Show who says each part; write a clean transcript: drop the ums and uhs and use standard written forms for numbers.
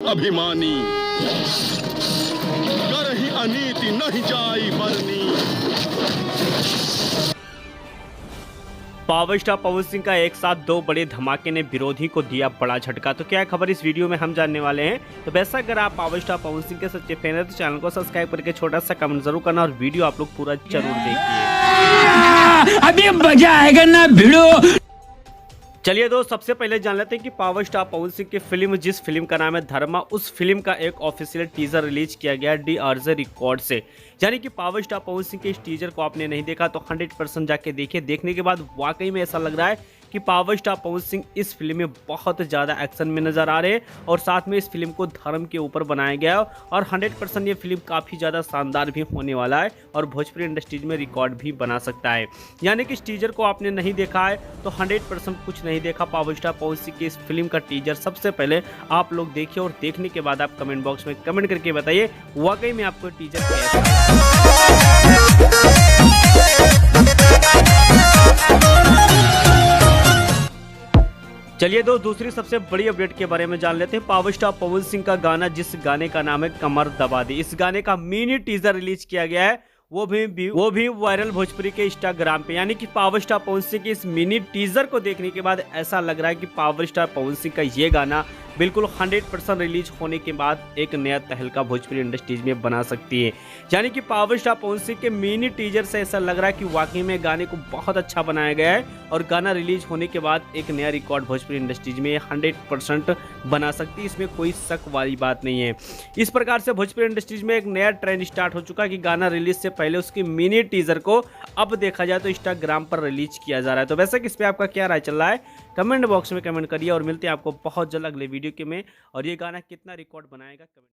Speaker 1: अभिमानी, करही अनीति नहीं जाई बरनी।
Speaker 2: पावर स्टार पवन सिंह का एक साथ दो बड़े धमाके ने विरोधी को दिया बड़ा झटका। तो क्या खबर इस वीडियो में हम जानने वाले हैं। तो वैसा अगर आप पावर स्टार पवन सिंह के सच्चे फैन है तो चैनल को सब्सक्राइब करके छोटा सा कमेंट जरूर करना और वीडियो आप लोग पूरा जरूर देखिए।
Speaker 3: अभी मजा आएगा ना भिड़ो।
Speaker 2: चलिए दोस्त, सबसे पहले जान लेते हैं कि पावर स्टार पवन सिंह की फिल्म, जिस फिल्म का नाम है धर्मा, उस फिल्म का एक ऑफिशियल टीजर रिलीज किया गया DRJ रिकॉर्ड से। यानी कि पावर स्टार पवन सिंह के इस टीजर को आपने नहीं देखा तो 100% जाके देखिए। देखने के बाद वाकई में ऐसा लग रहा है कि पावर स्टार पवन सिंह इस फिल्म में बहुत ज़्यादा एक्शन में नजर आ रहे हैं और साथ में इस फिल्म को धर्म के ऊपर बनाया गया है और 100% ये फिल्म काफ़ी ज़्यादा शानदार भी होने वाला है और भोजपुरी इंडस्ट्रीज में रिकॉर्ड भी बना सकता है। यानी कि इस टीजर को आपने नहीं देखा है तो 100% कुछ नहीं देखा। पावर स्टार पवन सिंह की इस फिल्म का टीजर सबसे पहले आप लोग देखिए और देखने के बाद आप कमेंट बॉक्स में कमेंट करके बताइए वाकई में आपको टीजर कैसा चलिए दोस्त, दूसरी सबसे बड़ी अपडेट के बारे में जान लेते हैं। पावर स्टार पवन सिंह का गाना, जिस गाने का नाम है कमर दबा दी, इस गाने का मिनी टीजर रिलीज किया गया है। वो भी वायरल भोजपुरी के इंस्टाग्राम पे। यानी कि पावर स्टार पवन सिंह के इस मिनी टीजर को देखने के बाद ऐसा लग रहा है कि पावर स्टार पवन सिंह का ये गाना बिल्कुल 100% रिलीज होने के बाद एक नया तहलका भोजपुरी इंडस्ट्रीज में बना सकती है। यानी कि पावर स्टार पवन सिंह के मिनी टीजर से ऐसा लग रहा है कि वाकई में गाने को बहुत अच्छा बनाया गया है और गाना रिलीज होने के बाद एक नया रिकॉर्ड भोजपुरी इंडस्ट्रीज में 100% बना सकती है। इसमें कोई शक वाली बात नहीं है। इस प्रकार से भोजपुरी इंडस्ट्रीज में एक नया ट्रेंड स्टार्ट हो चुका है कि गाना रिलीज से पहले उसकी मिनी टीजर को अब देखा जाए तो इंस्टाग्राम पर रिलीज किया जा रहा है। तो वैसे इस पे आपका क्या राय चल रहा है, कमेंट बॉक्स में कमेंट करिए और मिलते हैं आपको बहुत जल्द अगले वीडियो के में। और ये गाना कितना रिकॉर्ड बनाएगा कमेंट